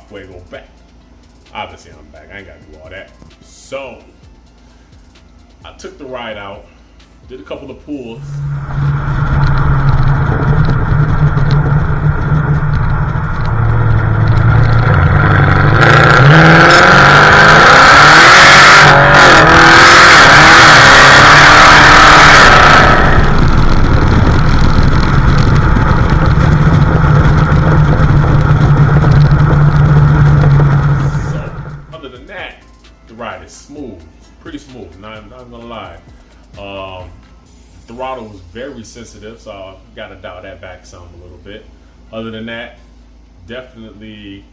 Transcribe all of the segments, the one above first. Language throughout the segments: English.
fuego back. Obviously I'm back, I ain't gotta do all that. So I took the ride out, did a couple of pulls. Smooth, pretty smooth, not gonna lie. Throttle was very sensitive, so I gotta dial that back some a little bit. Other than that, definitely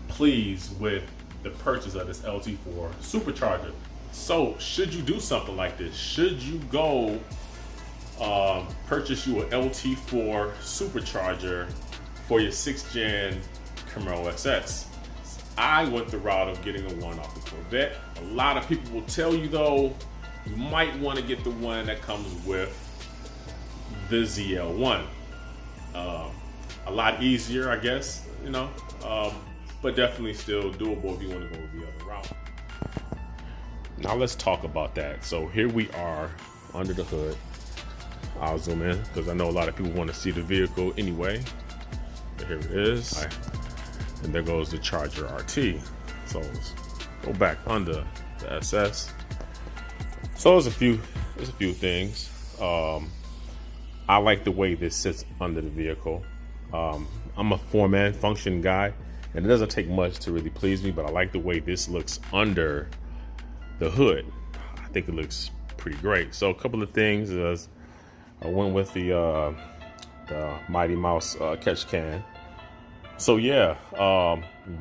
pleased with the purchase of this LT4 Supercharger. So should you do something like this? Should you go purchase you an LT4 Supercharger for your 6th gen Camaro SS? I went the route of getting a one off the Corvette. A lot of people will tell you though, you might want to get the one that comes with the ZL1. A lot easier, I guess, you know, but definitely still doable if you want to go the other route. Now let's talk about that. So here we are under the hood. I'll zoom in because I know a lot of people want to see the vehicle anyway. But here it is. And there goes the Charger RT. So let's go back under the SS. So there's a few things. I like the way this sits under the vehicle. I'm a 4-man function guy, and it doesn't take much to really please me, but I like the way this looks under the hood. I think it looks pretty great. So a couple of things is I went with the Mighty Mouse catch can. So yeah,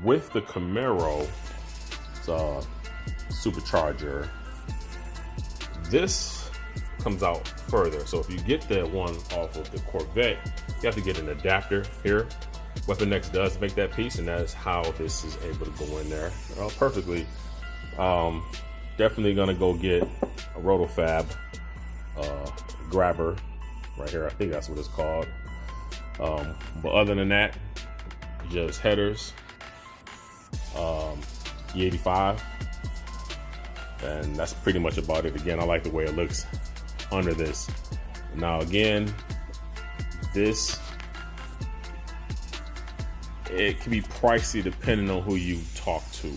with the Camaro Supercharger, this comes out further. So if you get the one off of the Corvette, you have to get an adapter here. Weapon X does make that piece, and that is how this is able to go in there perfectly. Definitely gonna go get a Rotofab grabber right here. I think that's what it's called. But other than that, just headers, E85, and that's pretty much about it. Again, I like the way it looks under this. Now again, this, it can be pricey depending on who you talk to.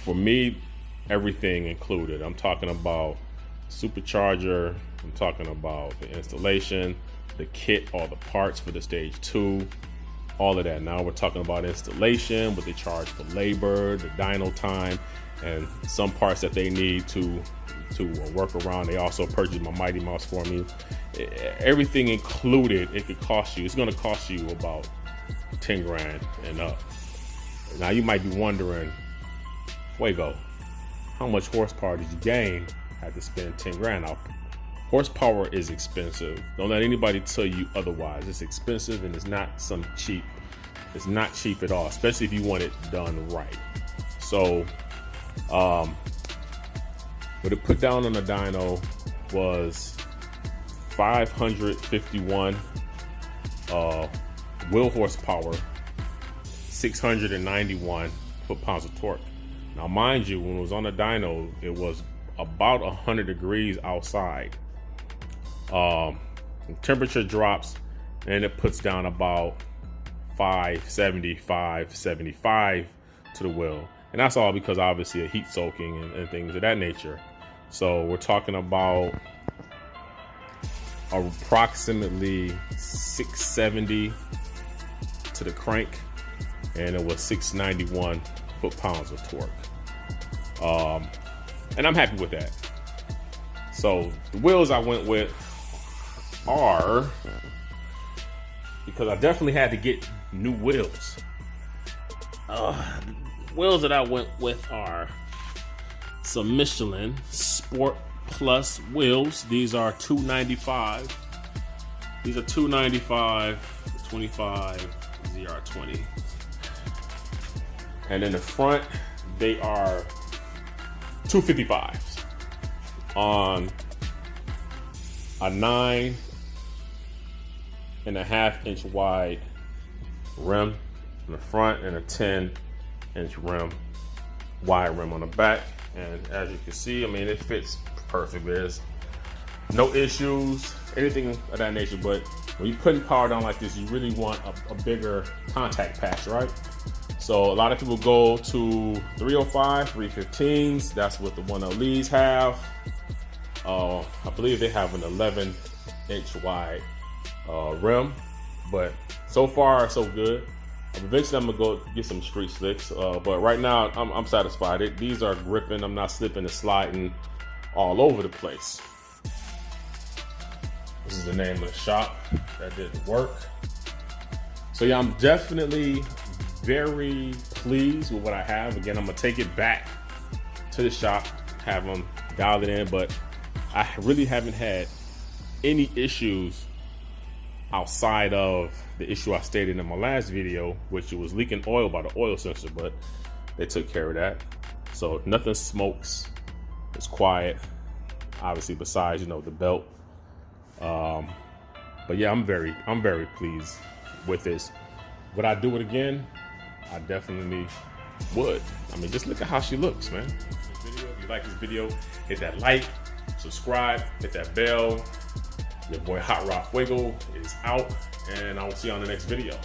For me, everything included. I'm talking about Supercharger, I'm talking about the installation, the kit, all the parts for the stage 2, all of that. Now we're talking about installation, what they charge for labor, the dyno time, and some parts that they need to work around. They also purchased my Mighty Mouse for me. Everything included, it could cost you, it's going to cost you about 10 grand and up. Now you might be wondering, Fuego, how much horsepower did you gain? Had to spend 10 grand. Now, horsepower is expensive. Don't let anybody tell you otherwise. It's expensive, and it's not some cheap. It's not cheap at all, especially if you want it done right. So, what it put down on the dyno was 551 wheel horsepower, 691 foot-pounds of torque. Now, mind you, when it was on the dyno, it was about 100 degrees outside. The temperature drops and it puts down about 570, 575 to the wheel. And that's all because obviously of heat soaking and things of that nature. So we're talking about approximately 670 to the crank, and it was 691 foot-pounds of torque. And I'm happy with that. So the wheels I went with are, because I definitely had to get new wheels. Wheels that I went with are some Michelin Sport Plus wheels. These are 295. These are 295 25 ZR20. And in the front, they are 255s on a 9.5 inch wide rim. in the front and a 10-inch rim, wide rim on the back. And as you can see, I mean, it fits perfect. There's no issues, anything of that nature. But when you're putting power down like this, you really want a bigger contact patch, right? So a lot of people go to 305, 315s. That's what the 1LEs have. I believe they have an 11-inch wide rim, but so far so good. Eventually I'm gonna go get some street slicks, but right now I'm satisfied. These are gripping. I'm not slipping and sliding all over the place. This is the name of the shop that didn't work. So yeah, I'm definitely very pleased with what I have. Again, I'm gonna take it back to the shop, have them dial it in, but I really haven't had any issues outside of the issue I stated in my last video, which it was leaking oil by the oil sensor, but they took care of that. So nothing smokes, it's quiet, obviously, besides, you know, the belt. But yeah, I'm very pleased with this. Would I do it again? I definitely would. I mean, just look at how she looks, man. If you like this video, hit that like, subscribe, hit that bell. Your boy Hot Rod Fuego is out, and I will see you on the next video.